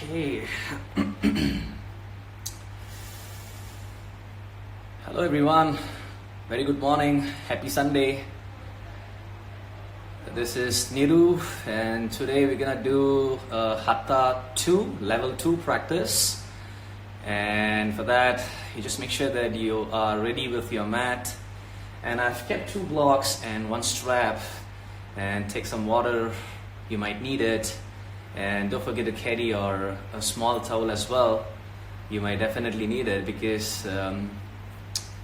Okay. Hello everyone. Very good morning. Happy Sunday. This is Niru and today we're gonna do Hatha 2, level 2 practice. And for that, you just make sure that you are ready with your mat. And I've kept 2 blocks and 1 strap, and take some water, you might need it. And don't forget to carry your a small towel as well. You might definitely need it because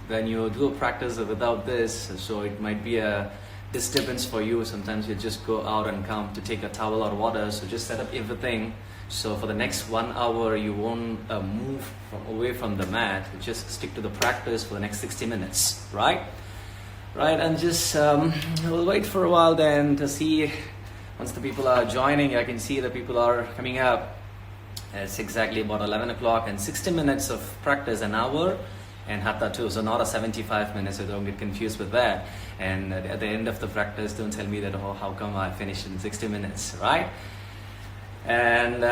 when you do a practice without this, so it might be a disturbance for you. Sometimes you just go out and come to take a towel or water. So just set up everything. So for the next 1 hour, you won't move away from the mat. Just stick to the practice for the next 60 minutes, right? Right, and just we'll wait for a while then to see. Once the people are joining, I can see the people are coming up. It's exactly about 11 o'clock and 60 minutes of practice, an hour, and Hatha 2, so not a 75 minutes, so don't get confused with that. And at the end of the practice, don't tell me that, oh, how come I finished in 60 minutes, right? And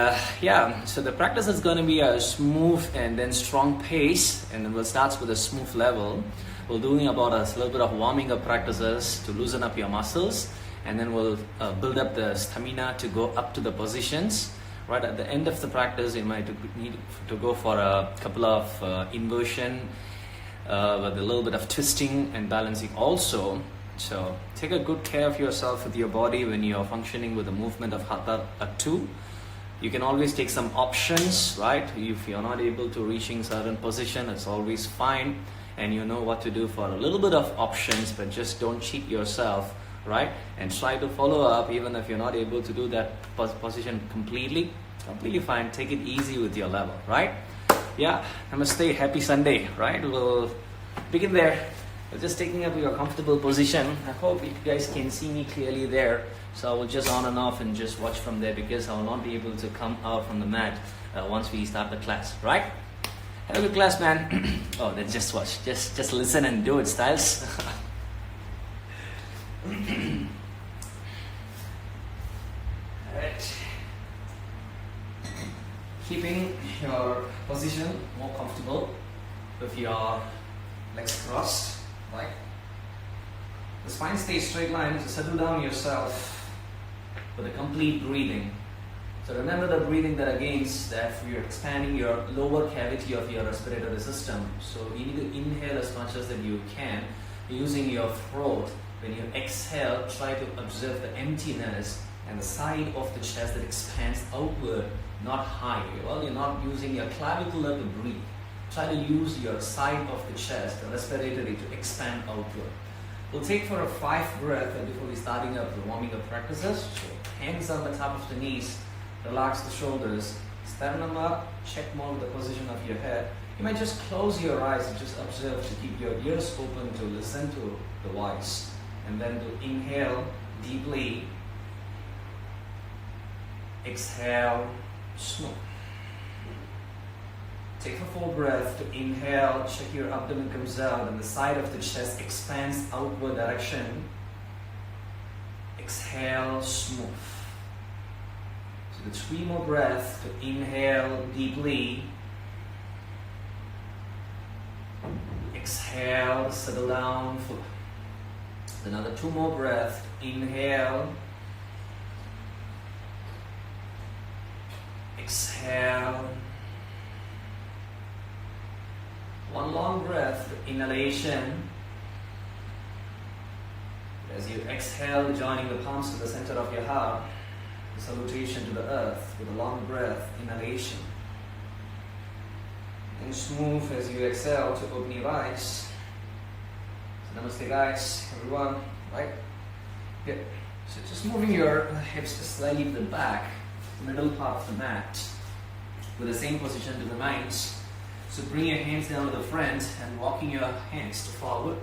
yeah, so the practice is going to be a smooth and then strong pace, and then we'll start with a smooth level. We're doing about a little bit of warming up practices to loosen up your muscles. And then we'll build up the stamina to go up to the positions. Right at the end of the practice, you might need to go for a couple of inversion with a little bit of twisting and balancing also. So take a good care of yourself with your body when you're functioning with the movement of Hatha 2. You can always take some options, right? If you're not able to reaching certain position, it's always fine. And you know what to do for a little bit of options, but just don't cheat yourself. Right, and try to follow up even if you're not able to do that position completely fine. Take it easy with your level, right? Yeah, namaste, happy Sunday, right? We'll begin there. We're just taking up your comfortable position. I hope you guys can see me clearly there. So I will just on and off and just watch from there because I will not be able to come out from the mat once we start the class, right? Have a good class, man. Oh, then just watch, just listen and do it, Styles. Alright. Keeping your position more comfortable with your legs crossed, right? The spine stays straight line, so settle down yourself with a complete breathing. So remember the breathing that against that you're expanding your lower cavity of your respiratory system. So you need to inhale as much as that you can using your throat. When you exhale, try to observe the emptiness and the side of the chest that expands outward, not high. Well, you're not using your clavicular to breathe. Try to use your side of the chest, the respiratory, to expand outward. We'll take for a 5 breath before we starting up the warming up practices. So hands on the top of the knees, relax the shoulders, sternum up, check more with the position of your head. You might just close your eyes and just observe to keep your ears open to listen to the voice. And then to inhale deeply, exhale, smooth. Take a full breath to inhale, check your abdomen comes out and the side of the chest expands outward direction. Exhale, smooth. So the 3 more breaths to inhale deeply. Exhale, settle down, full. Another 2 more breaths. Inhale. Exhale. 1 long breath, inhalation. As you exhale, joining the palms to the center of your heart, the salutation to the earth with a long breath, inhalation. And smooth as you exhale to open your eyes. Namaste guys, everyone, right? Good. So just moving your hips slightly to the back, middle part of the mat, with the same position to the nines. So bring your hands down to the front and walking your hands to forward.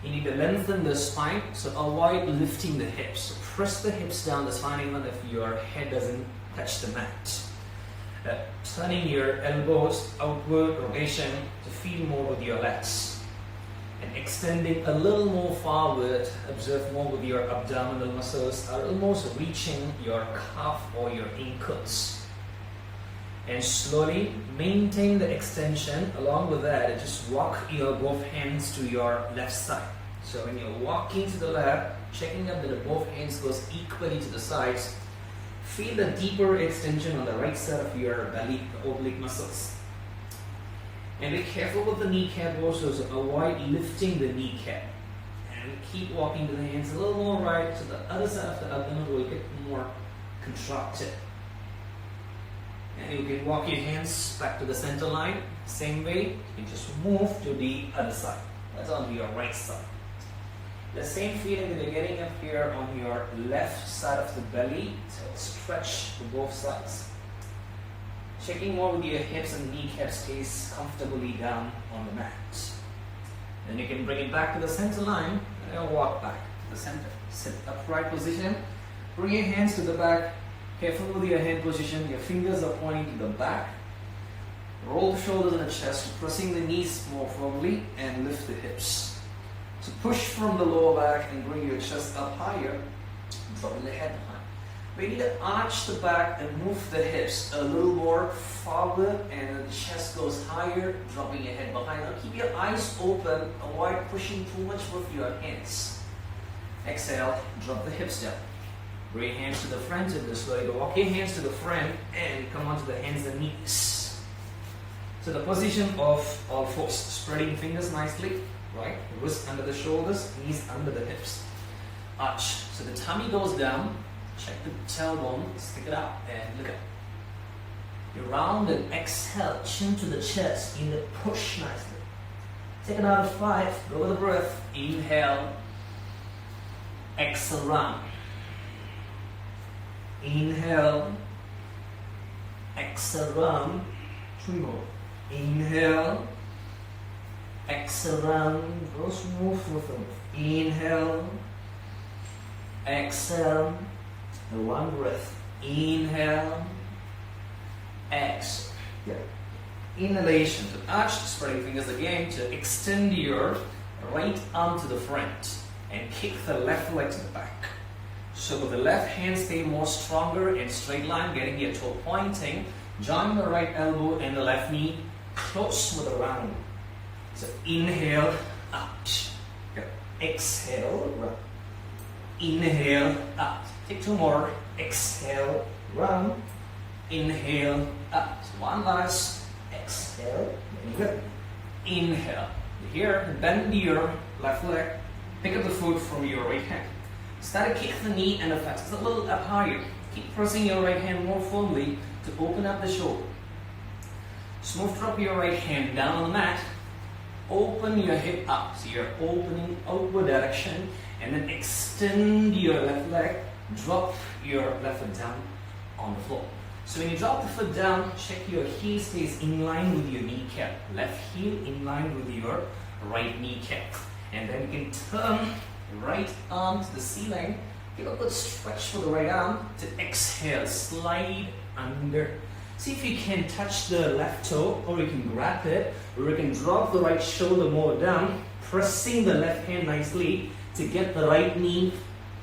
You need to lengthen the spine, so avoid lifting the hips. So press the hips down the spine even if your head doesn't touch the mat. Turning your elbows outward, rotation to feel more with your legs. And extending a little more forward, observe more with your abdominal muscles are almost reaching your calf or your ankles. And slowly maintain the extension. Along with that, just walk your both hands to your left side. So when you're walking to the left, checking up that both hands goes equally to the sides. Feel the deeper extension on the right side of your belly, the oblique muscles. And be careful with the kneecap also, so avoid lifting the kneecap. And keep walking to the hands a little more right, so the other side of the abdomen will get more contracted. And you can walk your hands back to the center line. Same way, you just move to the other side. That's on your right side. The same feeling that you're getting up here on your left side of the belly. So stretch to both sides. Checking more with your hips and kneecaps stays comfortably down on the mat. Then you can bring it back to the center line and then walk back to the center. Sit upright position. Bring your hands to the back. Careful with your hand position, your fingers are pointing to the back. Roll the shoulders and the chest, pressing the knees more firmly and lift the hips. So push from the lower back and bring your chest up higher, dropping the head behind. We need to arch the back and move the hips a little more forward, and the chest goes higher, dropping your head behind. Now keep your eyes open, avoid pushing too much with your hands. Exhale, drop the hips down. Bring your hands to the front and just slowly walk your hands to the front and come onto the hands and knees. So the position of all fours, spreading fingers nicely, right? Wrist under the shoulders, knees under the hips. Arch. So the tummy goes down. Check the tailbone, stick it out and look up. You round and exhale, chin to the chest, in the push nicely. Take it out of 5, go with the breath. Inhale, exhale, round. Inhale, exhale, round. 3 more. Inhale, exhale, round. Go smooth with them. Inhale, exhale, and one breath. Inhale, exhale. Yeah. Inhalation to arch, spreading fingers again to extend your right arm to the front and kick the left leg to the back. So with the left hand stay more stronger and straight line, getting your toe pointing. Join the right elbow and the left knee close with a round. So inhale, out. Exhale, round. Inhale, out. Take 2 more. Exhale, round. Inhale, out. One last. Exhale, good. Inhale. Here, bend your left leg. Pick up the foot from your right hand. Start to kick the knee and the flex. It's a little up higher. Keep pressing your right hand more firmly to open up the shoulder. Smooth drop your right hand down on the mat. Open your hip up. So you're opening outward direction. And then extend your left leg. Drop your left foot down on the floor. So when you drop the foot down, check your heel stays in line with your kneecap. Left heel in line with your right kneecap. And then you can turn right arm to the ceiling. Give a good stretch for the right arm to exhale. Slide under. See if you can touch the left toe, or you can grab it, or you can drop the right shoulder more down, pressing the left hand nicely to get the right knee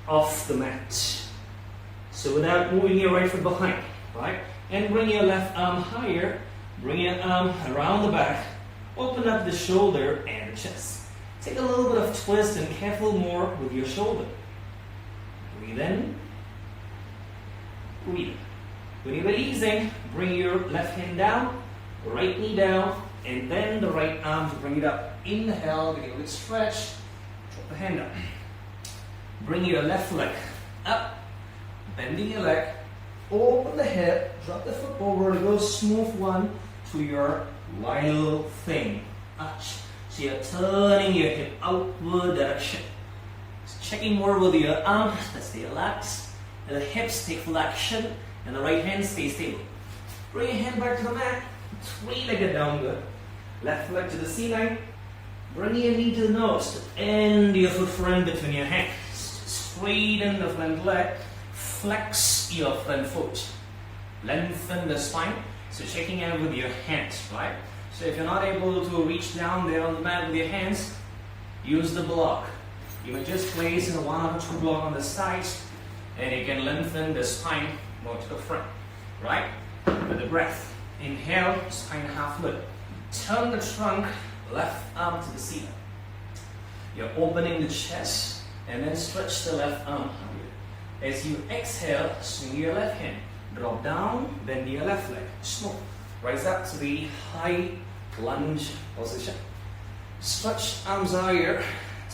off the mat. So without moving your right foot behind, right? And bring your left arm higher, bring your arm around the back, open up the shoulder and the chest. Take a little bit of twist and careful more with your shoulder. Breathe in, breathe. When you're releasing, bring your left hand down, right knee down, and then the right arm to bring it up. Inhale, get a little stretch, drop the hand up. Bring your left leg up, bending your leg, open the hip, drop the foot over, go smooth one to your wild thing. Arch. So you're turning your hip outward direction. So checking more with your arm, let's stay relaxed. And the hips take flexion, and the right hand stays stable. Bring your hand back to the mat, 3-legged downward. Left leg to the ceiling. Bring your knee to the nose, end your foot front between your hands. Straighten the front leg, flex your front foot. Lengthen the spine. So checking out with your hands, right? So if you're not able to reach down there on the mat with your hands, use the block. You may just place in 1 or 2 block on the sides, and you can lengthen the spine more to the front, right? With the breath. Inhale, spine half lift. Turn the trunk, left arm to the ceiling. You're opening the chest and then stretch the left arm. As you exhale, swing your left hand. Drop down, bend your left leg. Smooth. Rise up to the high lunge position. Stretch arms higher.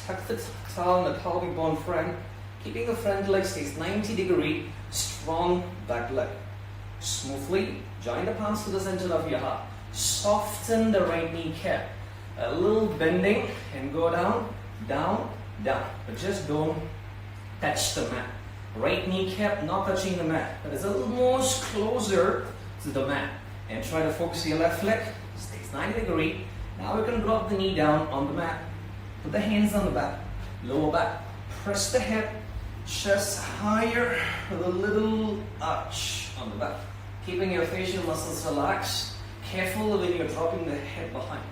Tuck the towel and the pelvic bone front. Keeping the front leg stays 90-degree. Strong back leg. Smoothly join the palms to the center of your heart. Soften the right kneecap. A little bending and go down, down, down. But just don't touch the mat. Right kneecap not touching the mat, but it's a little more closer to the mat. And try to focus your left leg. Stays 90-degree. Now we can drop the knee down on the mat. Put the hands on the back, lower back. Press the hip, chest higher with a little arch on the back. Keeping your facial muscles relaxed. Careful when you're dropping the head behind.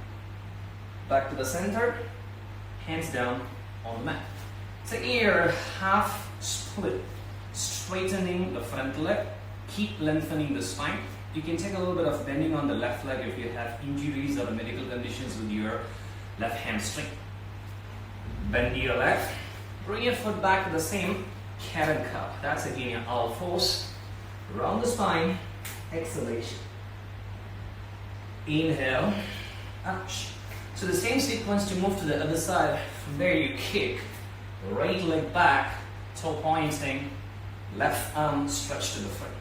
Back to the center, hands down on the mat. Taking your half split, straightening the front leg. Keep lengthening the spine. You can take a little bit of bending on the left leg if you have injuries or medical conditions with your left hamstring. Bend your left. Bring your foot back to the same cat and cow. That's again your all fours. Round the spine. Exhalation. Inhale. Ouch. So the same sequence to move to the other side. From there you kick. Right leg back. Toe pointing. Left arm stretched to the front.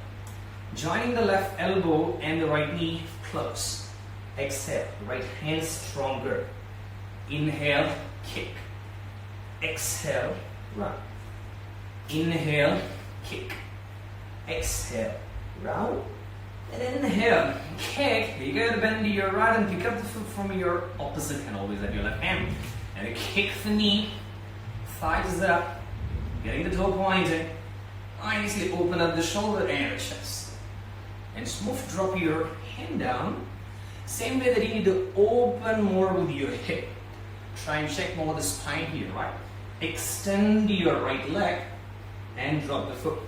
Joining the left elbow and the right knee close. Exhale. Right hand stronger. Inhale. Kick. Exhale. Round. Inhale. Kick. Exhale. Round. And inhale. Kick. You gotta bend your right and pick up the foot from your opposite hand, always at your left hand. And kick the knee. Thighs up. Getting the toe pointing. Nicely open up the shoulder and the chest. And smooth drop your hand down. Same way that you need to open more with your hip. Try and check more the spine here, right? Extend your right leg and drop the foot.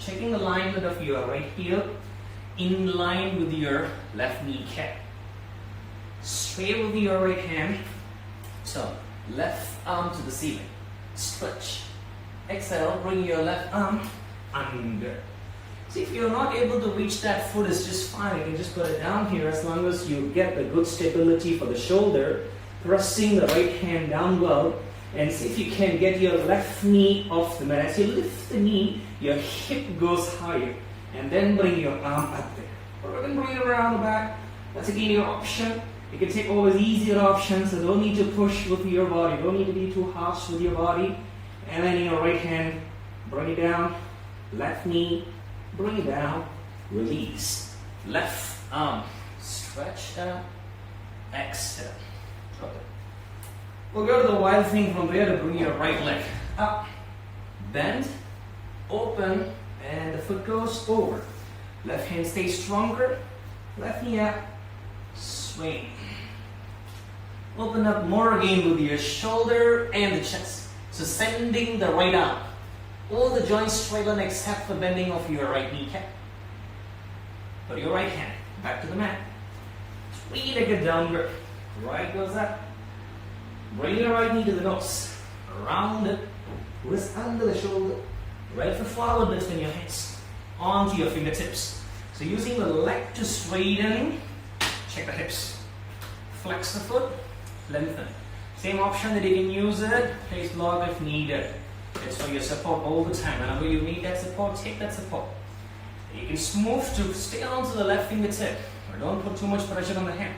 Checking the alignment of your right heel in line with your left kneecap. Straight with your right hand. So, left arm to the ceiling. Stretch. Exhale, bring your left arm under. See, if you're not able to reach that foot, it's just fine. You can just put it down here as long as you get the good stability for the shoulder. Pressing the right hand down well. And see if you can get your left knee off the mat. As you lift the knee, your hip goes higher. And then bring your arm up there. Or you can bring it around the back. That's again your option. You can take always easier options. So don't need to push with your body. Don't need to be too harsh with your body. And then your right hand, bring it down. Left knee, bring it down. Release. Left arm, stretch out. Exhale. Drop it. We'll go to the wild thing from there to bring your right leg up. Bend, open, and the foot goes over. Left hand stays stronger. Left knee up. Swing. Open up more again with your shoulder and the chest. So sending the right arm. All the joints straighten except for bending of your right kneecap. Put your right hand back to the mat. Three-legged downward. Right goes up. Bring your right knee to the nose. Round it. Wrist under the shoulder. Right foot forward between your hands. Onto your fingertips. So using the leg to straighten. Check the hips. Flex the foot. Lengthen. Same option that you can use it. Place block if needed. It's for your support all the time. Whenever you need that support, take that support. You can smooth to stay onto the left fingertip. Or don't put too much pressure on the hand.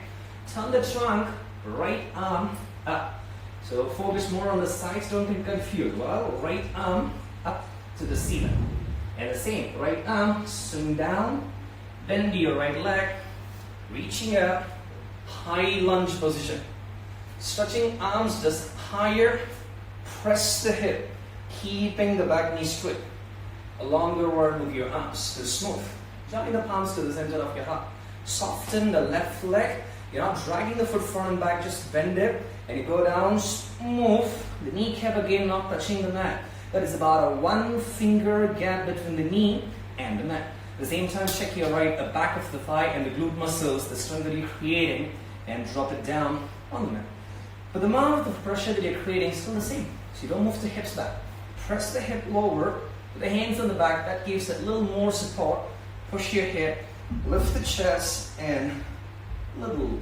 Turn the trunk, right arm up. So focus more on the sides, don't get confused. Well, right arm up to the ceiling. And the same, right arm, swing down, bend your right leg, reaching up, high lunge position. Stretching arms just higher, press the hip, keeping the back knee straight. A longer word with your arms, so smooth. Jumping the palms to the center of your heart. Soften the left leg. You're not dragging the foot front and back, just bend it. And you go down, smooth. The kneecap again not touching the mat. That is about a 1 finger gap between the knee and the mat. At the same time, check your right back of the thigh and the glute muscles, the strength that you're creating, and drop it down on the mat. But the amount of pressure that you're creating is still the same. So you don't move the hips back. Press the hip lower, put the hands on the back, that gives a little more support. Push your hip, lift the chest, and little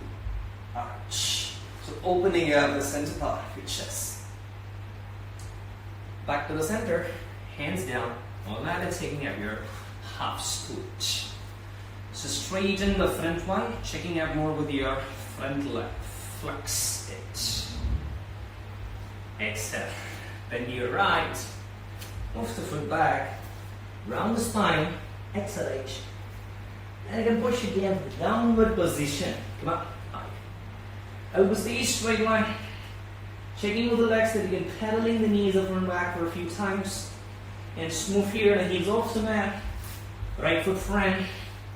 arch. So opening up the center part of your chest. Back to the center, hands down. On that is taking out your half scoot. So straighten the front one, checking out more with your front leg. Flex it. Exhale. Bend your right. Move the foot back. Round the spine. Exhalation. And you can push again to downward position. Come on. High. Elbows stay straight line. Checking with the legs that you can pedaling the knees up and back for a few times. And smooth here the heels off the mat. Right foot front.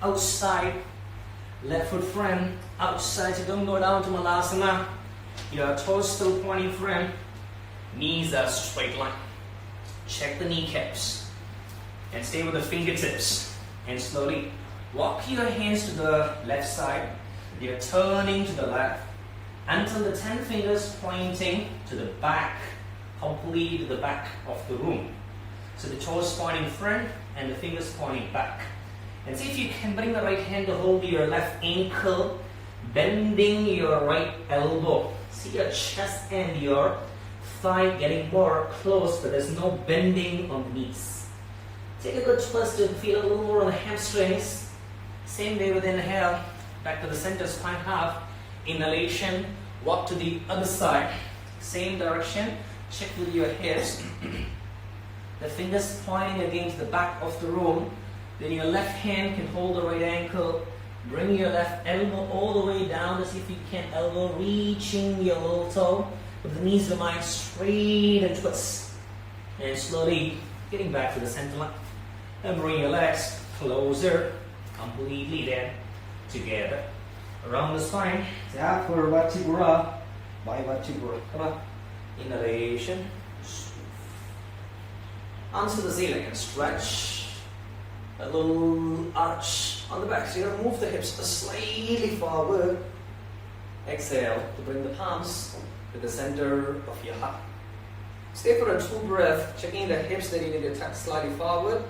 Outside. Left foot front. Outside. So don't go down to Malasana. Your toes still pointing front. Knees are straight line. Check the kneecaps. And stay with the fingertips. And slowly walk your hands to the left side. You're turning to the left until the 10 fingers pointing to the back, completely to the back of the room. So the toes pointing front and the fingers pointing back. And see if you can bring the right hand to hold your left ankle, bending your right elbow. See your chest and your thigh getting more close, but there's no bending on the knees. Take a good twist and feel a little more on the hamstrings. Same way with inhale, back to the center, spine half. Inhalation, walk to the other side. Same direction, check with your hips. The fingers pointing against the back of the room. Then your left hand can hold the right ankle. Bring your left elbow all the way down to see if you can elbow reaching your little toe. But the knees remain straight and twist. And slowly getting back to the center line. And bring your legs closer, completely there, together. Around the spine. Upper vertebra by vertebra. Come on. Inhalation. Arms to the ceiling and stretch. A little arch on the back. So you're going to move the hips slightly forward. Exhale to bring the palms to the center of your heart. Stay for a 2 breath, checking the hips that you need to tuck slightly forward.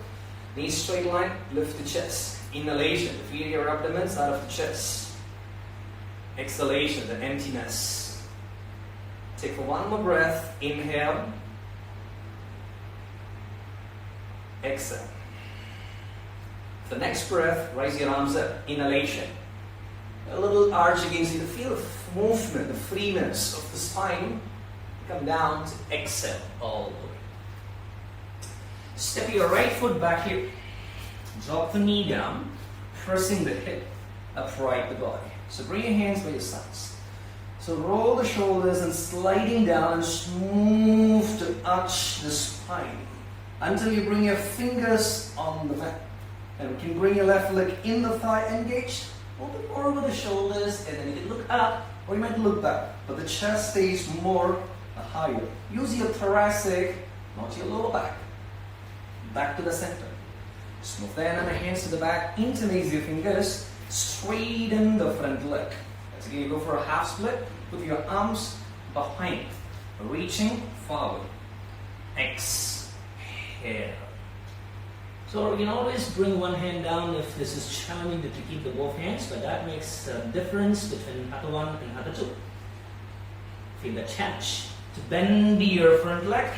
Knees straight line, lift the chest. Inhalation, feel your abdomen out of the chest. Exhalation, the emptiness. Take for 1 more breath. Inhale. Exhale. The next breath, raise your arms up. Inhalation. A little arch against you. Feel the movement, the freeness of the spine. Come down to exhale all the way. Step your right foot back here. Drop the knee down, pressing the hip upright the body. So bring your hands by your sides. So roll the shoulders and sliding down and smooth to arch the spine until you bring your fingers on the mat. And you can bring your left leg in the thigh engaged. Open over the shoulders and then you can look up or you might look back. But the chest stays more higher. Use your thoracic, not your lower back. Back to the center. Smooth down the hands to the back. Interlace your fingers. Straighten the front leg. Let's again go for a half split. Put your arms behind. Reaching forward. Exhale. So you can always bring one hand down if this is challenging to keep the both hands, but that makes a difference between Hatha 1 and Hatha 2. Feel the challenge to bend your front leg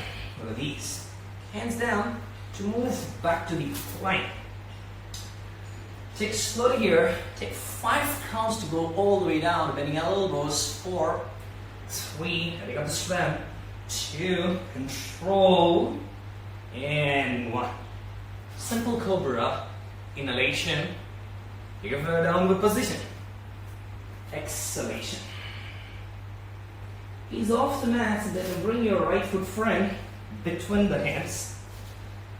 with ease. Hands down to move back to the plank. Take slowly here. Take 5 counts to go all the way down, bending elbows. 4, 3, and you got the strength. 2, control, and 1. Simple cobra, inhalation, you have a downward position, exhalation. Ease off the mat and then bring your right foot front between the hands.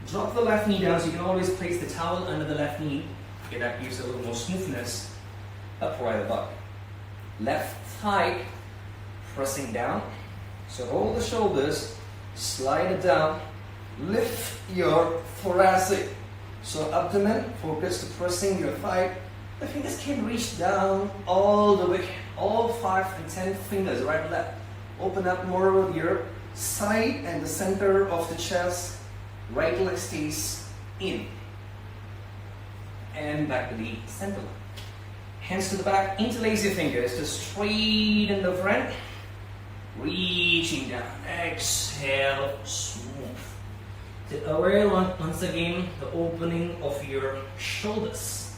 Drop the left knee down so you can always place the towel under the left knee. Okay, that gives a little more smoothness. Upright the body. Left thigh pressing down. So roll the shoulders, slide it down. Lift your thoracic, So abdomen, focus to pressing your thigh. The fingers can reach down all the way, all 5 and 10 fingers, right and left. Open up more with your side and the center of the chest. Right leg stays in. And back to the center line. Hands to the back, interlace your fingers to straighten the front. Reaching down. Exhale, smooth. Aware once again the opening of your shoulders.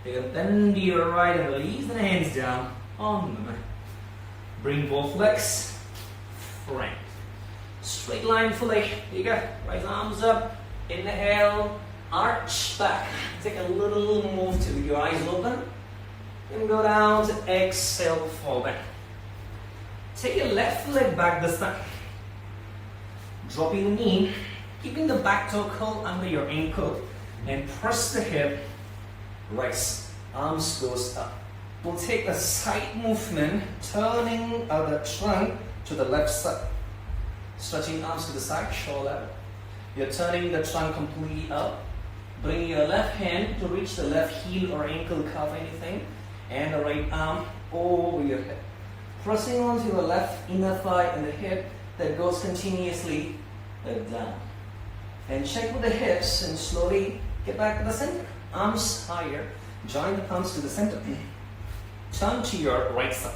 You can bend your right and release the hands down on the mat. Bring both legs front. Straight line fully. Here you go. Right arms up. Inhale. Arch back. Take a little move to your eyes open. And go down to exhale, fall back. Take your left leg back this time. Dropping the knee. Keeping the back toe curl under your ankle. And press the hip. Rise. Arms goes up. We'll take a side movement. Turning the trunk to the left side. Stretching arms to the side, shoulder level. You're turning the trunk completely up. Bring your left hand to reach the left heel or ankle cuff, anything, and the right arm over your head. Pressing onto your left inner thigh and the hip that goes continuously down. And check with the hips and slowly get back to the center. Arms higher. Join the palms to the center. Turn to your right side.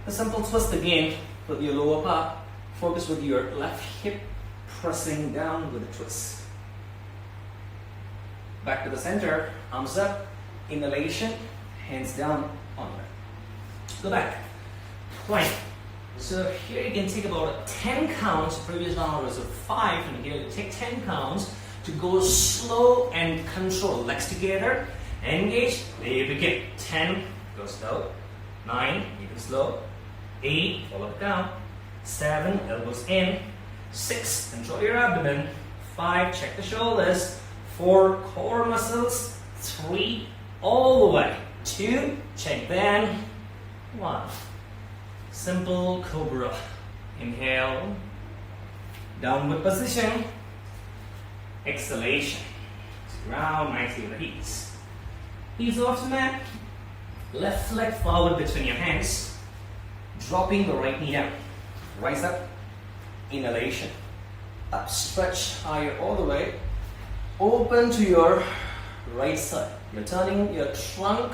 A simple twist again with your lower part. Focus with your left hip pressing down with a twist. Back to the center, arms up, inhalation, hands down, onward. Go back, plank. So here you can take about 10 counts, previous round was 5, and here you take 10 counts to go slow and control. Legs together, engage, there you begin. 10, go slow, 9, even slow, 8, follow it down, 7, elbows in, 6, control your abdomen, 5, check the shoulders, 4, core muscles, 3, all the way, 2, check then, 1. Simple cobra. Inhale, downward position, exhalation. Ground nicely with ease. Ease off the mat, left leg forward between your hands, dropping the right knee down. Rise up, inhalation, up, stretch higher all the way, open to your right side. You're turning your trunk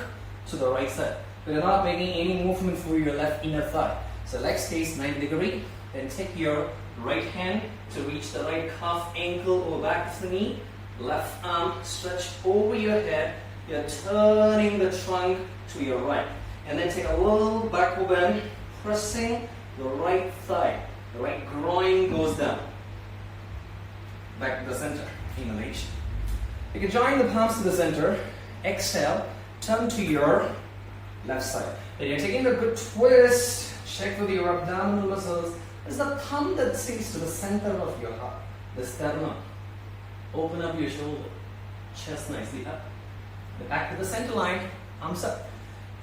to the right side. But you're not making any movement for your left inner thigh. So leg stays 90 degrees. Then take your right hand to reach the right calf, ankle, or back of the knee. Left arm stretch over your head. You're turning the trunk to your right. And then take a little backward bend, pressing the right thigh. The right groin goes down. Back to the center. Inhalation. You can join the palms to the center. Exhale. Turn to your left side. Then you're taking a good twist. Check with your abdominal muscles. It's the thumb that sinks to the center of your heart. The sternum. Open up your shoulder. Chest nicely up. The back to the center line. Arms up.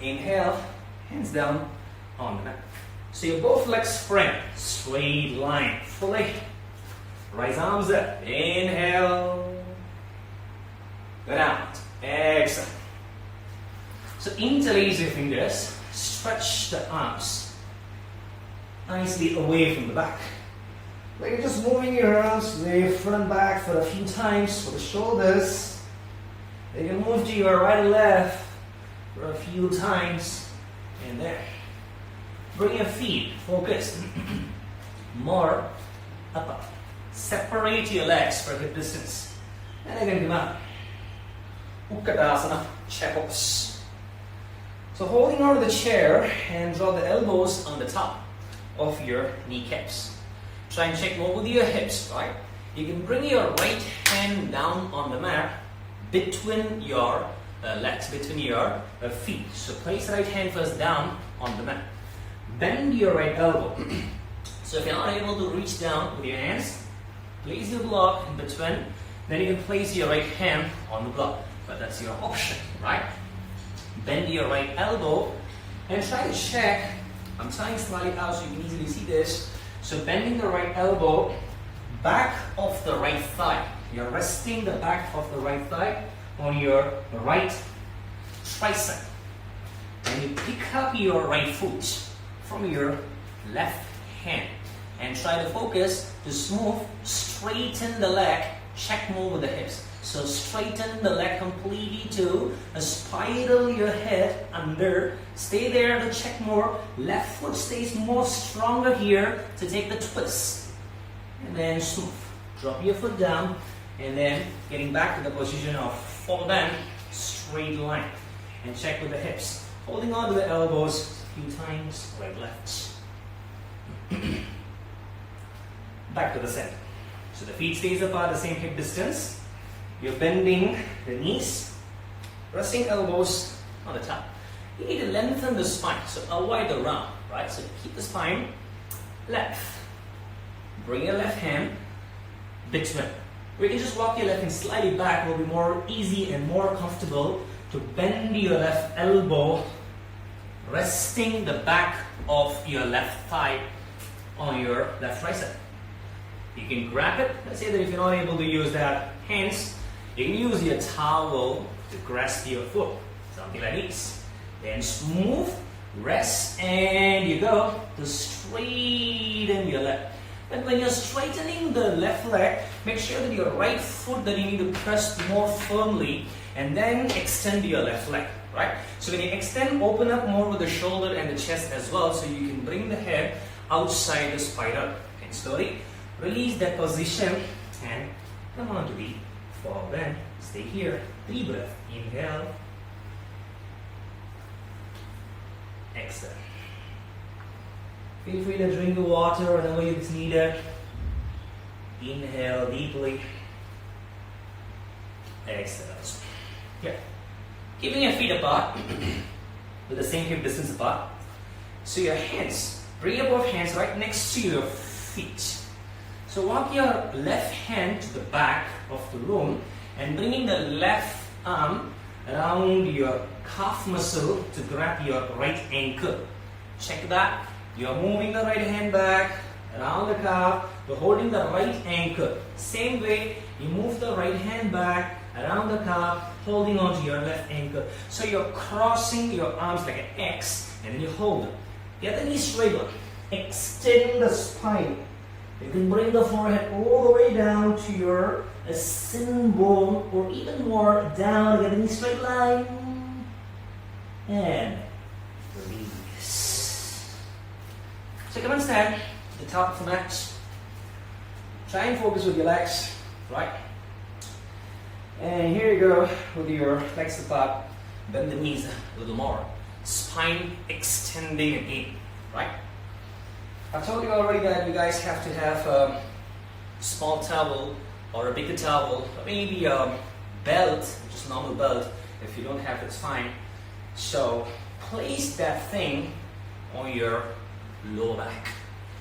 Inhale. Hands down on the mat. So your both legs front, straight line, fully. Rise arms up. Inhale. Go down. Exhale. So interlace your fingers. Stretch the arms nicely away from the back. Like you're just moving your arms way front and back for a few times for the shoulders. Then you can move to your right and left for a few times. And there. Bring your feet, focus more up. Separate your legs for a good distance. And again, come out. Utkatasana, chapos. So holding on to the chair and draw the elbows on the top of your kneecaps. Try and check more with your hips, right? You can bring your right hand down on the mat between your legs, between your feet. So place the right hand first down on the mat. Bend your right elbow. So if you're not able to reach down with your hands, place your block in between. Then you can place your right hand on the block. But that's your option, right? Bend your right elbow and try to check. I'm turning slightly out so you can easily see this. So bending the right elbow, back of the right thigh. you're resting the back of the right thigh on your right tricep. And you pick up your right foot from your left hand and try to focus to smooth, straighten the leg, check more with the hips. So straighten the leg completely to spiral your head under, stay there to check more, left foot stays more stronger here to take the twist. And then smooth, drop your foot down and then getting back to the position of full bend, straight line. And check with the hips. Holding on to the elbows a few times, right, left. Back to the center. So the feet stays apart the same hip distance. You're bending the knees, resting elbows on the top. You need to lengthen the spine, so avoid the round, right? So keep the spine left. Bring your left hand between. We can just walk your left hand slightly back. It will be more easy and more comfortable to bend your left elbow, resting the back of your left thigh on your left tricep. You can grab it. Let's say that if you're not able to use that hands, you can use your towel to grasp your foot, something like this. Then smooth, rest, and you go to straighten your leg. But when you're straightening the left leg, make sure that your right foot that you need to press more firmly and then extend your left leg, right? So when you extend, open up more with the shoulder and the chest as well so you can bring the head outside the spiral. And slowly release that position and come on to the forward bend. Stay here. Deep breath. Inhale. Exhale. Feel free to drink the water whenever it's needed. Inhale deeply. Exhale. Here. Keeping your feet apart with the same hip distance apart. So your hands, bring your both hands right next to your feet. So walk your left hand to the back of the room and bringing the left arm around your calf muscle to grab your right ankle. Check that. You're moving the right hand back around the calf. You're holding the right ankle. Same way, you move the right hand back around the calf, holding on to your left ankle. So you're crossing your arms like an X and then you hold them. Get the knee straight up. Extend the spine. You can bring the forehead all the way down to your shin bone or even more down. Get the knee straight line. And release. So come and stand at the top of the mat. Try and focus with your legs, right? And here you go with your legs apart. Bend the knees a little more. Spine extending again, right? I told you already that you guys have to have a small towel or a bigger towel, or maybe a belt, just a normal belt. If you don't have it, it's fine. So place that thing on your lower back.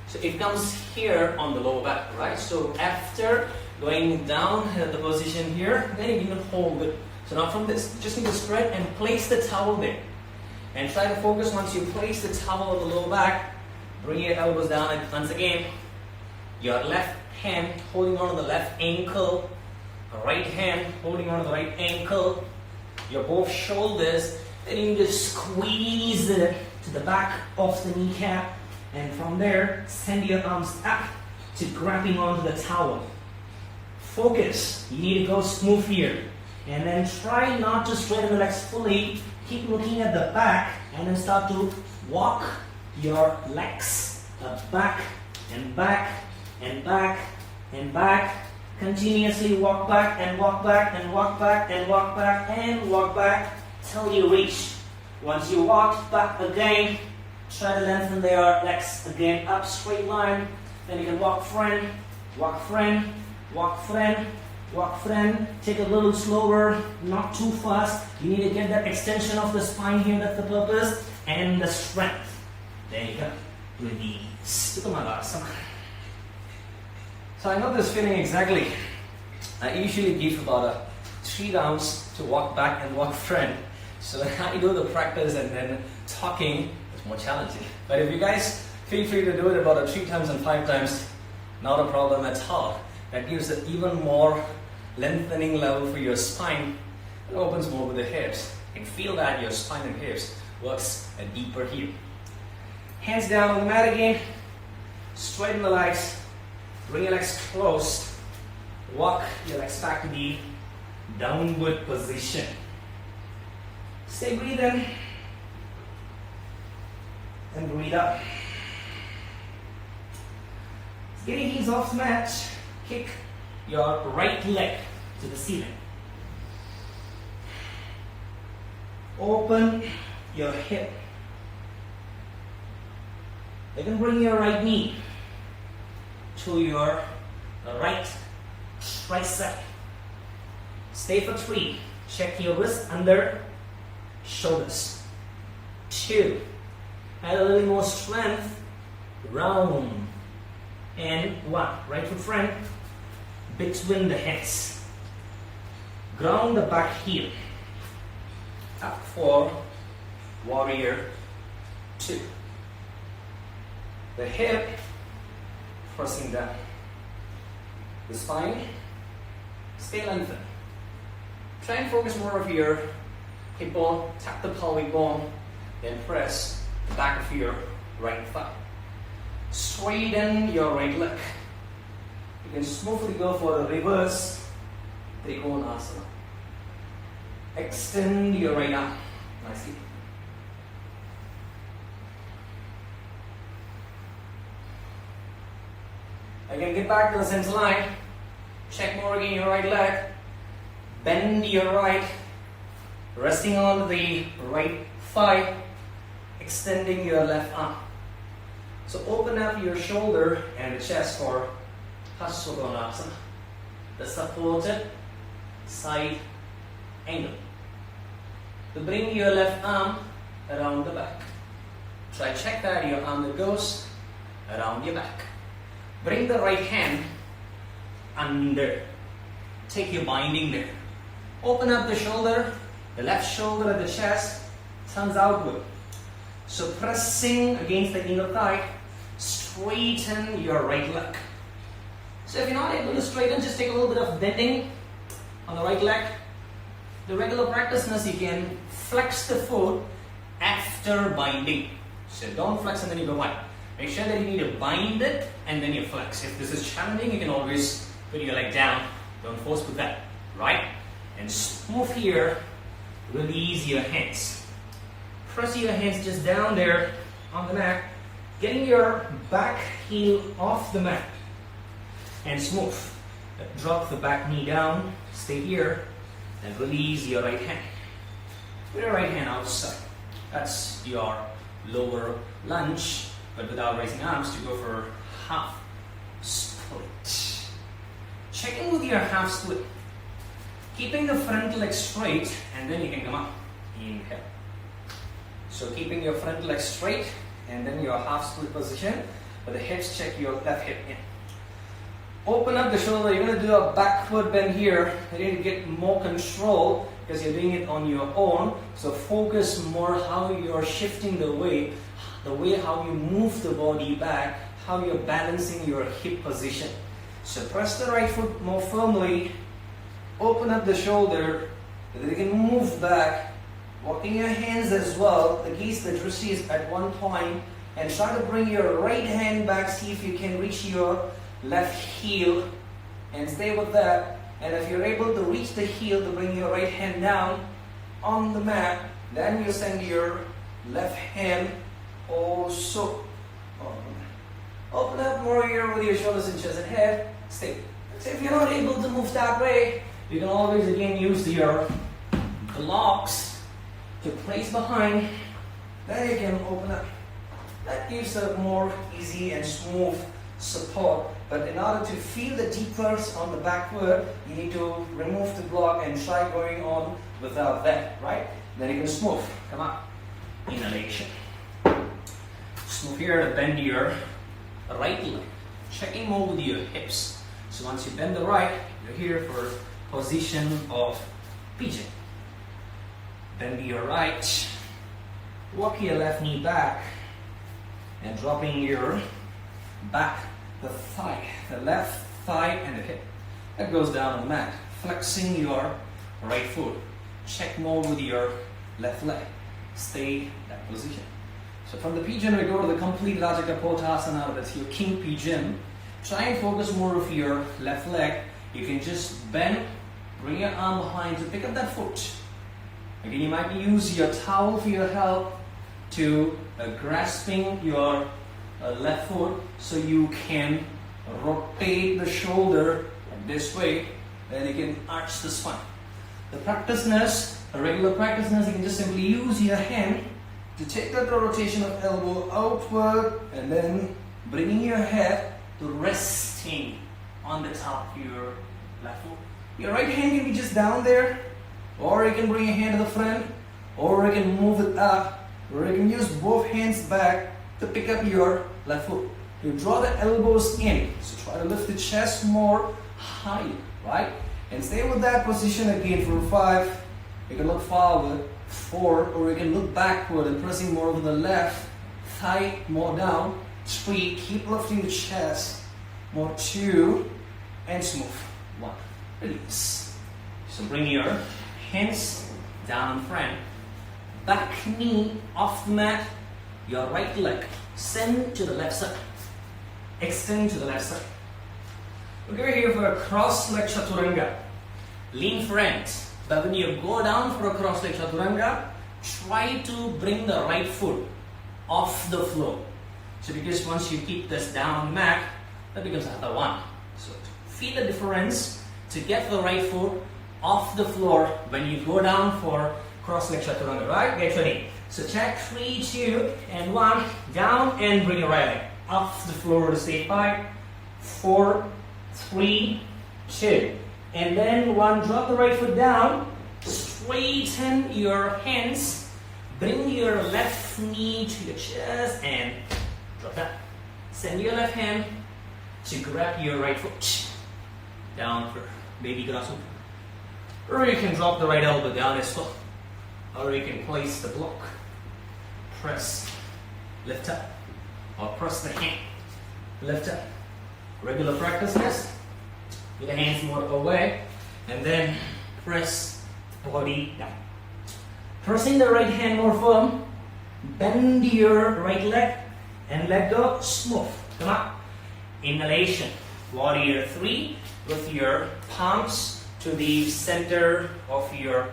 So it comes here on the lower back, right? So after going down the position here, then you can hold it. So now from this, you just need to spread and place the towel there. And try to focus once you place the towel on the lower back. Bring your elbows down and once again, your left hand holding on to the left ankle, right hand holding on to the right ankle, your both shoulders, then you just squeeze it to the back of the kneecap, and from there, send your arms up to grabbing onto the towel. Focus, you need to go smooth here, and then try not to straighten the legs fully, keep looking at the back, and then start to walk your legs back and back and back and back. Continuously walk back and walk back and walk back and walk back and walk back till you reach. Once you walk back again, try to lengthen their legs again up straight line. Then you can walk friend, walk friend, walk friend, walk friend. Take it a little slower, not too fast. You need to get that extension of the spine here, that's the purpose, and the strength. There you go. Release. So I know this feeling exactly. I usually give about 3 rounds to walk back and walk front. So when I do the practice and then talking, it's more challenging. But if you guys feel free to do it about 3 times and 5 times, not a problem at all. That gives it even more lengthening level for your spine. It opens more with the hips. You can feel that your spine and hips works deeper here. Hands down on the mat again. Straighten the legs. Bring your legs closed. Walk your legs back to the downward position. Stay breathing. And breathe out. Get your knees off the mat. Kick your right leg to the ceiling. Open your hip. You can bring your right knee to your right tricep. Stay for 3. Check your wrist under shoulders. 2. Add a little more strength. Round. And 1. Right foot front between the hands. Ground the back heel. Up for warrior 2. The hip pressing down. The spine stay lengthened. Try and focus more of your hip bone. Tap the pelvic bone. Then press the back of your right thigh. Straighten your right leg. You can smoothly go for a reverse Trikonasana. Extend your right arm nicely. Again, get back to the center line. Check more again your right leg. Bend your right, resting on the right thigh, extending your left arm. So open up your shoulder and the chest for Harsha, the supported side angle. To bring your left arm around the back. Try check that your arm that goes around your back. Bring the right hand under. Take your binding there. Open up the shoulder, the left shoulder at the chest turns outward. So pressing against the inner thigh, straighten your right leg. So if you're not able to straighten, just take a little bit of bending on the right leg. The regular practice, you can flex the foot after binding. So don't flex and then you go wind. Make sure that you need to bind it and then you flex. If this is challenging, you can always put your leg down. Don't force with that, right? And smooth here, release your hands. Press your hands just down there on the mat, getting your back heel off the mat. And smooth. Drop the back knee down, stay here, and release your right hand. Put your right hand outside. That's your lower lunge, but without raising arms to go for half split. Check in with your half split. Keeping the front leg straight, and then you can come up. Inhale. So keeping your front leg straight, and then your half split position, but the hips check your left hip in. Open up the shoulder. You're going to do a backward bend here. You need to get more control because you're doing it on your own. So focus more how you're shifting the way how you move the body back, how you're balancing your hip position. So press the right foot more firmly. Open up the shoulder. You can move back. Walking your hands as well. The gaze, the drishti is at one point. And try to bring your right hand back. See if you can reach your left heel and stay with that. And if you're able to reach the heel to bring your right hand down on the mat, then you send your left hand also. Open up more here with your shoulders and chest and head. Stay. So if you're not able to move that way, you can always again use your blocks to place behind. Then you can open up. That gives a more easy and smooth support. But in order to feel the deeper on the backward, you need to remove the block and try going on without that, right? Then you can smooth. Come up. Inhalation. Smooth here to bend your right leg. Checking more with your hips. So once you bend the right, you're here for position of pigeon. Bend your right. Walk your left knee back. And dropping your back, the thigh, the left thigh and the hip. That goes down on the mat. flexing your right foot. Check more with your left leg. Stay that position. So from the pigeon we go to the complete Raja Kapotasana, that's your king pigeon. Try and focus more of your left leg. You can just bend, bring your arm behind to pick up that foot. Again, you might use your towel for your help to grasping your left foot so you can rotate the shoulder this way, and you can arch the spine. The practice-ness, a regular practice-ness, you can just simply use your hand to take that rotation of elbow outward and then bringing your head to resting on the top of your left foot. Your right hand can be just down there, or you can bring your hand to the front, or you can move it up, or you can use both hands back to pick up your left foot. You draw the elbows in, so try to lift the chest more high, right? And stay with that position again for 5. You can look forward, 4, or you can look backward and pressing more over the left thigh more down. 3, keep lifting the chest, more 2, and smooth. 1, release. So bring your hands down in front, back knee off the mat, your right leg send to the left side, extend to the left side. We're here for a cross leg chaturanga. Lean front, but when you go down for a cross leg chaturanga, try to bring the right foot off the floor. So because once you keep this down on the mat, that becomes hatha 1. So feel the difference to get the right foot off the floor when you go down for cross leg chaturanga, right? Get ready. So check 3, 2, and 1. Down and bring your right leg off the floor to stay 5, 4, 3, 2. And then 1, drop the right foot down. Straighten your hands. Bring your left knee to your chest and drop that. Send your left hand to grab your right foot down for baby grasshopper. Or you can drop the right elbow down as well. Or you can place the block. Press, lift up. Or press the hand, lift up. Regular practice-ness. With the hands more away. And then press the body down. Pressing the right hand more firm. Bend your right leg and let go. Smooth. Come up. Inhalation. Warrior 3 with your palms to the center of your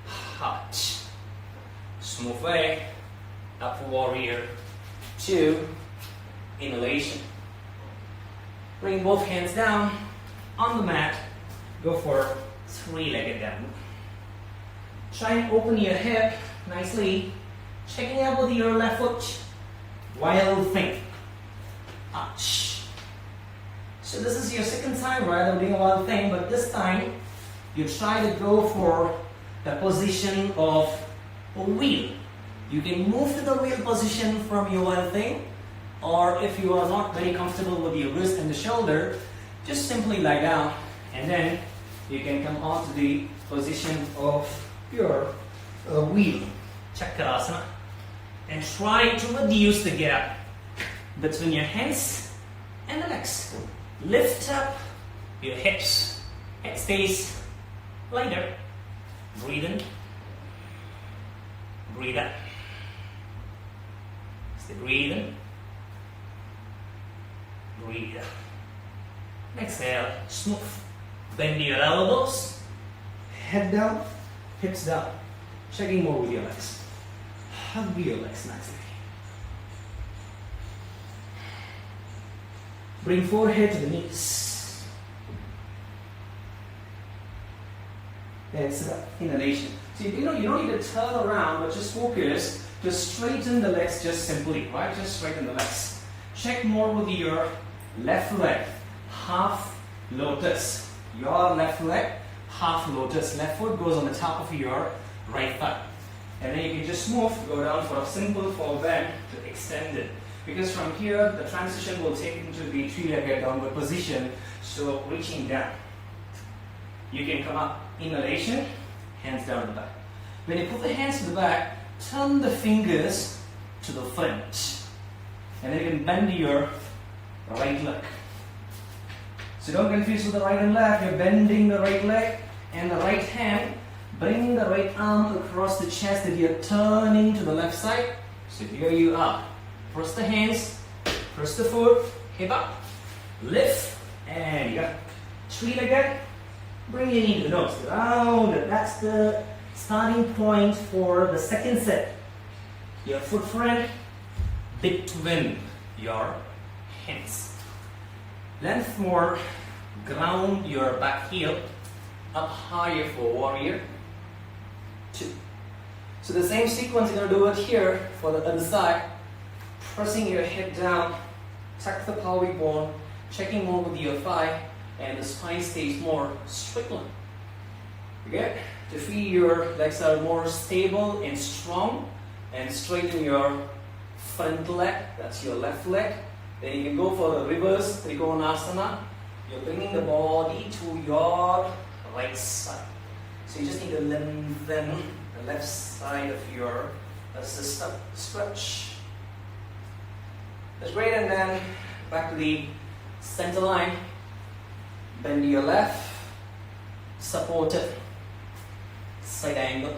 heart. Smooth way. Up for warrior 2. Inhalation. Bring both hands down on the mat. Go for 3-legged down. Try and open your hip nicely. Checking out with your left foot. Wild thing. Arch. So this is your second time, right? I'm doing a wild thing, but this time you try to go for the position of a wheel. You can move to the wheel position from your wild thing, or if you are not very comfortable with your wrist and the shoulder, just simply lie down and then you can come on to the position of your wheel, Chakrasana, and try to reduce the gap between your hands and the legs. Lift up your hips, head stays lighter. Breathe in, breathe out. Stay breathe in, breathe out. Exhale, smooth. Bend your elbows, head down, hips down. Checking more with your legs. Hug your legs nicely. Bring forehead to the knees. And sit up. Inhalation. So you don't need to turn around, but just focus to straighten the legs just simply, right? Just straighten the legs. Check more with your left leg. Half lotus. Your left leg, half lotus. Left foot goes on the top of your right thigh. And then you can just move, go down for a simple forward bend to extend it. Because from here, the transition will take into the 3-legged downward position. So reaching down. You can come up. Inhalation, hands down to the back. When you put the hands to the back, turn the fingers to the front. And then you can bend your right leg. So don't confuse with the right and left. You're bending the right leg and the right hand. Bring the right arm across the chest that you're turning to the left side. So here you are. Press the hands, press the foot, hip up, lift, and you got 3 again. Bring your knee to the nose, round it. That's the starting point for the second set. Your foot friend between your hands. Length more, ground your back heel up higher for warrior 2. So the same sequence you're going to do it here for the other side. Pressing your head down, tuck the pelvic bone, checking more with your thigh, and the spine stays more straight line. Okay? To feel your legs are more stable and strong, and straighten your front leg, that's your left leg. Then you can go for the reverse Trikonasana. You're bringing the body to your right side. So you just need to lengthen the left side of your system. Stretch. That's great, and then back to the center line. Bend your left, support it, side angle.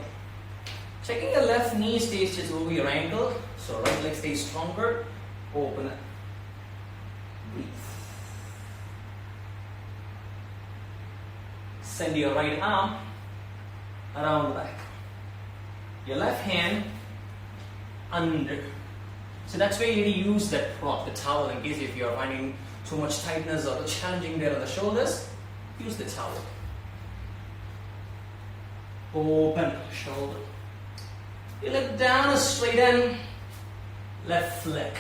Checking your left knee stays just over your ankle, so right leg stays stronger. Open it. Breathe. Send your right arm around the back. Your left hand under. So that's where you need to use that prop, the towel, in case if you're finding too much tightness or challenging there on the shoulders, use the towel. Open shoulder. You look down and straighten left leg.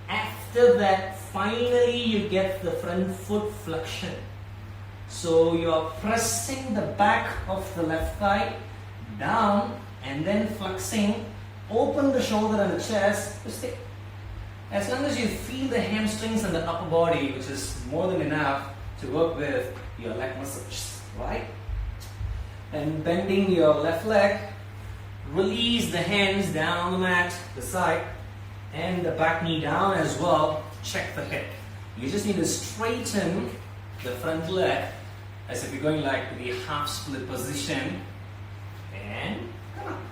After that, finally you get the front foot flexion. So you're pressing the back of the left thigh down and then flexing. Open the shoulder and the chest to stay. As long as you feel the hamstrings and the upper body, which is more than enough to work with your leg muscles, right? And bending your left leg, release the hands down on the mat, the side, and the back knee down as well. Check the hip. You just need to straighten the front leg as if you're going like the half split position. And come on.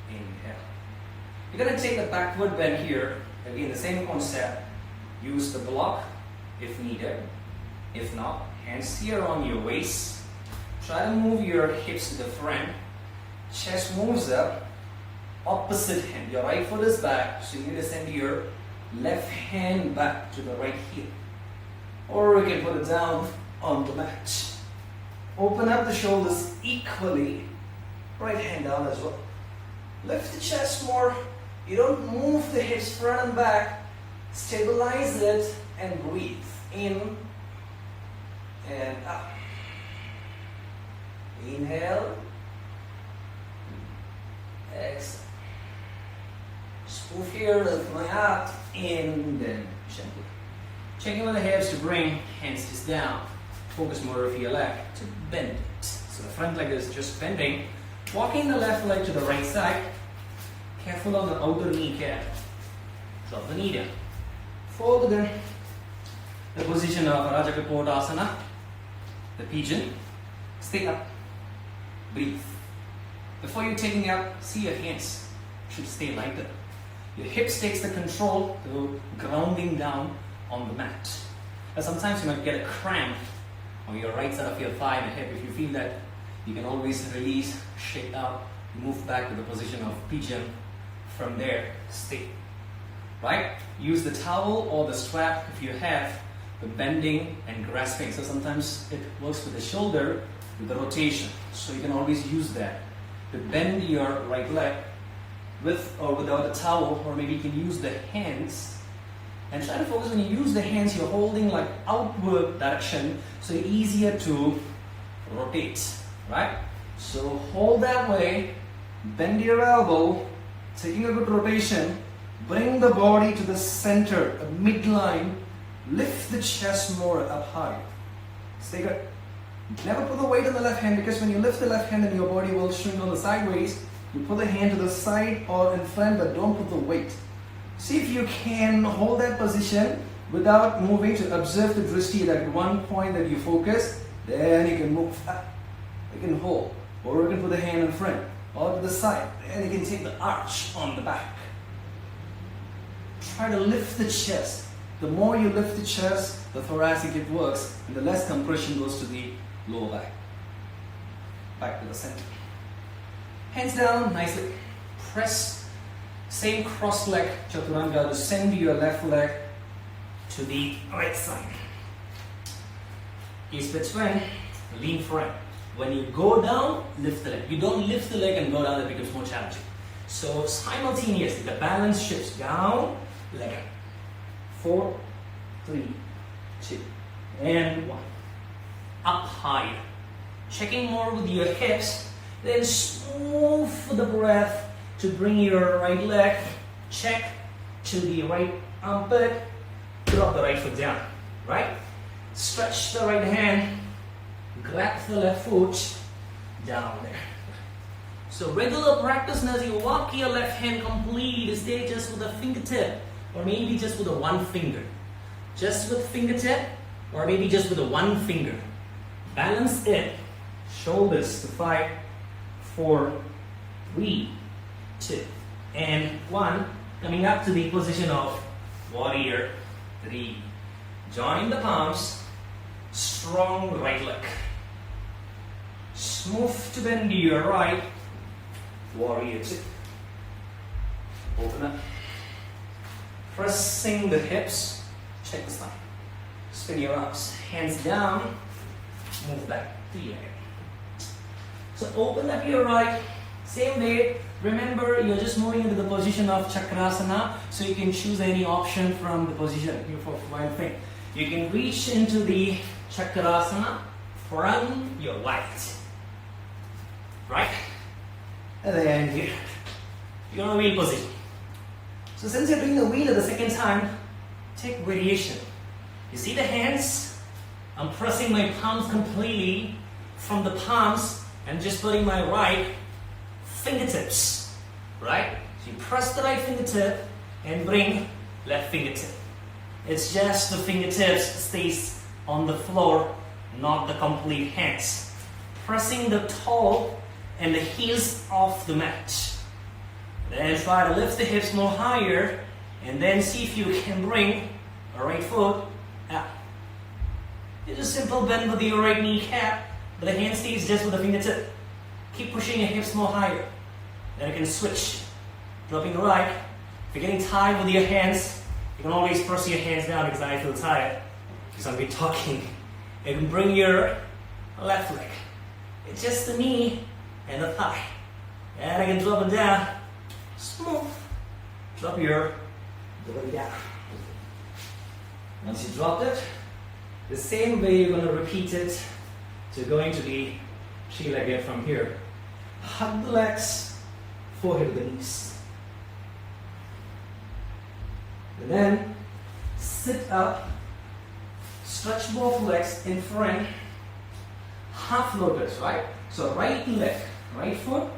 Inhale. You're going to take the backward bend here. Again, the same concept. Use the block if needed. If not, hands here on your waist. Try to move your hips to the front. Chest moves up. Opposite hand. Your right foot is back, so you need to send your left hand back to the right heel. Or you can put it down on the mat. Open up the shoulders equally. Right hand down as well. Lift the chest more. You don't move the hips front and back. Stabilize it and breathe. In and out. Inhale. Exhale. Smooth here, lift my heart. In, then gently. Checking with the hips to bring hands just down. Focus more of your leg to bend it. So the front leg is just bending. Walking the left leg to the right side. Careful on the outer kneecap. Drop the knee down. Fold in the position of Rajakopotasana, the pigeon. Stay up. Breathe. Before you're taking up, see your hands should stay lighter. Your hips takes the control to grounding down on the mat. And sometimes you might get a cramp on your right side of your thigh and hip. If you feel that, you can always release, shake out, move back to the position of pigeon. From there, stay. Right? Use the towel or the strap if you have the bending and grasping. So sometimes it works with the shoulder with the rotation. So you can always use that to bend your right leg with or without a towel, or maybe you can use the hands. And try to focus when you use the hands, you're holding like outward direction, so it's easier to rotate, right? So hold that way, bend your elbow, taking a good rotation, bring the body to the center, a midline, lift the chest more up high. Stay good. Never put the weight on the left hand, because when you lift the left hand, then your body will shrink on the sideways. You put the hand to the side or in front, but don't put the weight. See if you can hold that position without moving, to observe the drishti, that one point that you focus, then you can move. You can hold, or you can put the hand in front, or to the side, and you can take the arch on the back. Try to lift the chest. The more you lift the chest, the thoracic it works, and the less compression goes to the lower back. Back to the center. Hands down, nicely. Press. Same cross leg chaturanga to send your left leg to the right side. Is between, lean front. When you go down, lift the leg. You don't lift the leg and go down, that becomes more challenging. So simultaneously, the balance shifts down, leg up. 4, 3, 2, and 1. Up higher. Checking more with your hips. Then smooth the breath to bring your right leg. Check to the right armpit. Drop the right foot down. Right? Stretch the right hand. Grab the left foot down there. So regular practice as you walk your left hand complete, stay just with a fingertip, or maybe just with a one finger. Just with fingertip, or maybe just with a one finger. Balance it, shoulders to 5, 4, 3, 2, and 1. Coming up to the position of warrior 3. Join the palms, strong right leg. Smooth to bend to your right, warrior 2. Open up. Pressing the hips, check the spine. Spin your arms, hands down, move back to your head. So open up your right, same way. Remember, you're just moving into the position of Chakrasana, so you can choose any option from the position for one thing. You can reach into the Chakrasana from your right. Right? And then here, you're in a wheel position. So since you're doing the wheel at the second time, take variation. You see the hands? I'm pressing my palms completely from the palms and just putting my right fingertips. Right? So you press the right fingertip and bring left fingertip. It's just the fingertips stays on the floor, not the complete hands. Pressing the toe and the heels off the mat. Then try to lift the hips more higher, and then see if you can bring a right foot out. It's a simple bend with your right kneecap, but the hand stays just with the fingertip. Keep pushing your hips more higher. Then you can switch. Dropping the right. If you're getting tired with your hands, you can always press your hands down because I feel tired, because I'll be talking. You can bring your left leg. It's just the knee and the thigh. And I can drop it down. Smooth. Drop your belly down. Once you drop it, the same way you're going to repeat it to going to the three-legged from here. Hug the legs, forehead to the knees. And then sit up, stretch both legs in front, half lotus, right? So right leg, right foot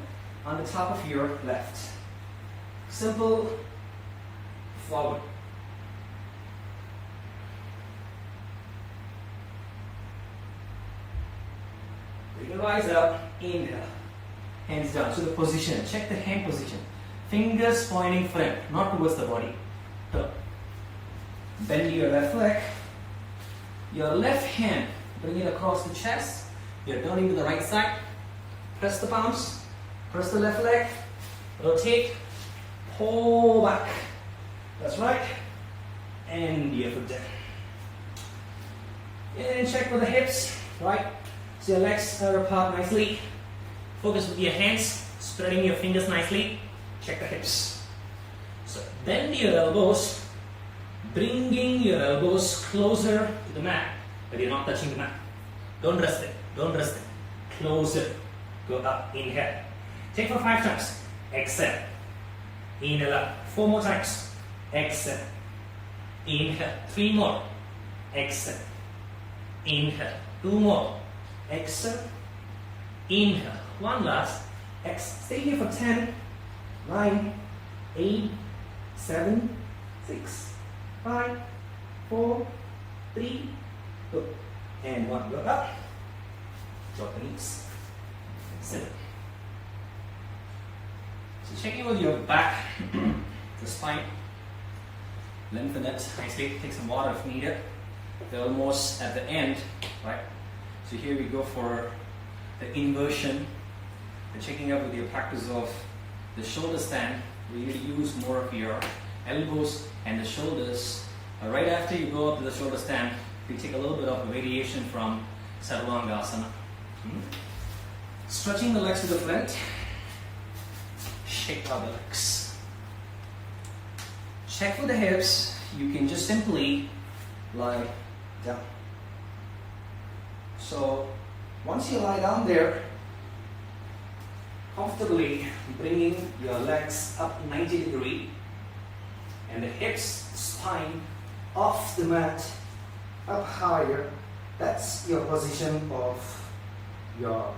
on the top of your left. Simple, forward. You can rise up, inhale, hands down. So the position, check the hand position. Fingers pointing front, not towards the body. So, bend your left leg. Your left hand, bring it across the chest. You're turning to the right side. Press the palms. Press the left leg. Rotate. Pull back. That's right. And your foot down. And check with the hips. Right. So your legs are apart nicely. Focus with your hands. Spreading your fingers nicely. Check the hips. So bend your elbows. Bringing your elbows closer to the mat, but you're not touching the mat. Don't rest it. Don't rest it. Closer. Go up. Inhale. Take for 5 times. Exhale. Inhale up. 4 more times. Exhale. Inhale. 3 more. Exhale. Inhale. 2 more. Exhale. Inhale. 1 last. Exhale. Stay here for 10, 9, 8, 7, 6, 5, 4, 3, go. And 1, go up. Drop the knees. Sit. So checking with your back, the spine. Lengthen it nicely. Take some water if needed. They're almost at the end, right? So here we go for the inversion. And checking up with your practice of the shoulder stand, where you use more of your elbows and the shoulders. Right after you go up to the shoulder stand, you take a little bit of a variation from Sarvangasana. Stretching the legs to the front. Shake out the legs. Check with the hips. You can just simply lie down. So once you lie down there, comfortably bringing your legs up 90 degrees and the hips, spine off the mat, up higher. That's your position of your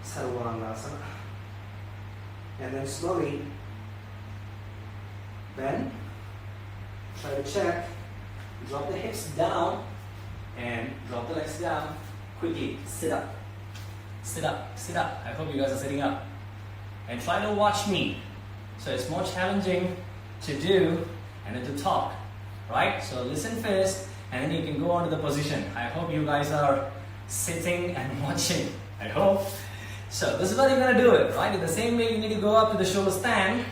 Sarvangasana. And then slowly bend, try to check, drop the hips down and drop the legs down. Quickly sit up, sit up, sit up. I hope you guys are sitting up. And try to watch me. So it's more challenging to do and then to talk, right? So listen first and then you can go on to the position. I hope you guys are sitting and watching. I hope. So this is what you're going to do it, right? In the same way you need to go up to the shoulder stand.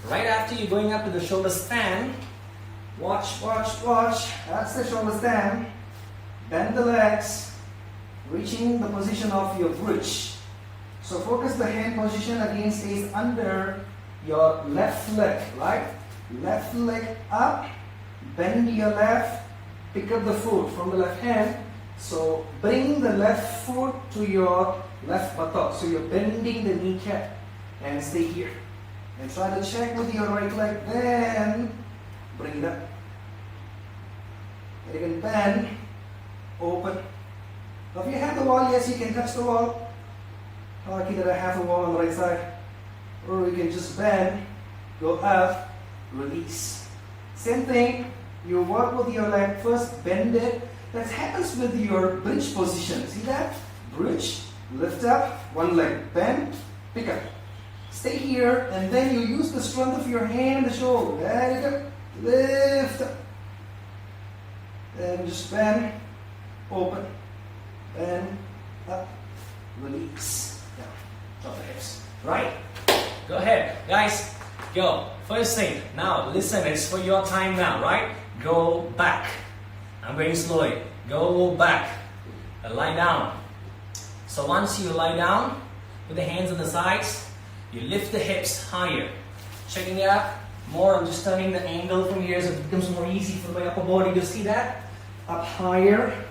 Right after you're going up to the shoulder stand, watch, watch, watch. That's the shoulder stand. Bend the legs, reaching the position of your bridge. So focus the hand position again stays under your left leg, right? Left leg up, bend your left, pick up the foot from the left hand. So bring the left foot to your left buttock. So you're bending the kneecap and stay here. And try to check with your right leg, then bring it up. And you can bend, open. Now if you have the wall, yes, you can touch the wall. Lucky that I have a wall on the right side. Or you can just bend, go up, release. Same thing, you work with your leg first, bend it. That happens with your bridge position. See that? Bridge, lift up, one leg, bend, pick up. Stay here and then you use the strength of your hand and the shoulder. There you go. Lift up. Then just bend, open, bend, up, release. Drop the hips. Right? Go ahead. Guys, go. First thing. Now, listen. It's for your time now, right? Go back. I'm going slowly. Go back. Lie down. So once you lie down, with the hands on the sides, you lift the hips higher. Checking it out. More, I'm just turning the angle from here so it becomes more easy for my upper body to see that. Up higher.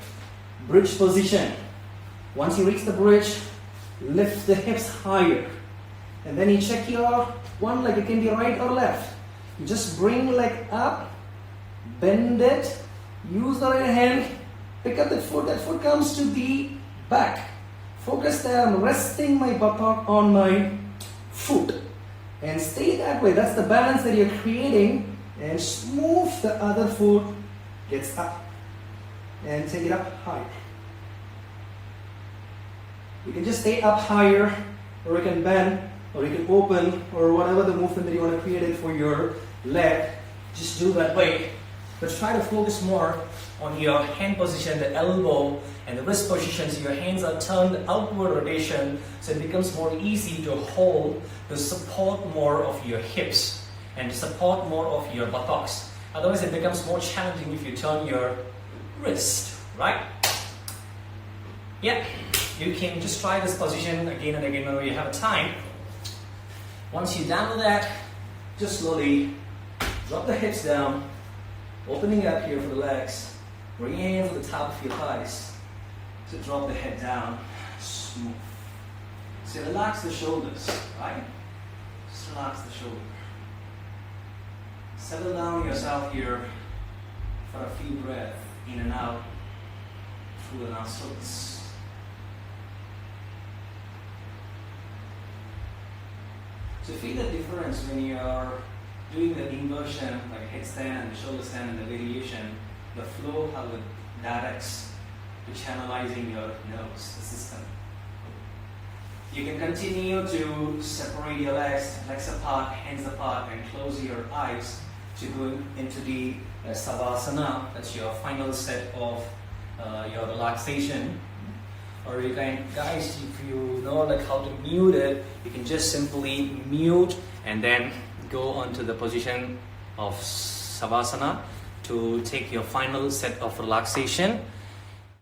Bridge position. Once you reach the bridge, lift the hips higher. And then you check your one leg, it can be right or left. You just bring leg up, bend it, use the right hand, pick up the foot, that foot comes to the back. Focus there, I'm resting my buttock on my foot. And stay that way, that's the balance that you're creating. And smooth the other foot, gets up. And take it up higher. You can just stay up higher, or you can bend, or you can open, or whatever the movement that you want to create it for your leg. Just do that way. But try to focus more on your hand position, the elbow and the wrist position, so your hands are turned outward rotation, so it becomes more easy to hold, to support more of your hips and to support more of your buttocks. Otherwise it becomes more challenging if you turn your wrist, right? Yeah. You can just try this position again and again whenever you have a time. Once you're done with that, just slowly drop the hips down, opening up here for the legs. Bring your hands to the top of your thighs. So drop the head down, smooth. So relax the shoulders, right? Just relax the shoulder. Settle down yourself here for a few breaths, in and out, through the nostrils. So feel the difference when you are doing the inversion, like headstand and the shoulder stand and the variation, the flow, how it directs to channelizing your nervous system. You can continue to separate your legs apart, hands apart, and close your eyes to go into the Savasana. That's your final set of your relaxation. Or you can, guys, if you know like how to mute it, you can just simply mute and then go onto the position of Savasana to take your final set of relaxation.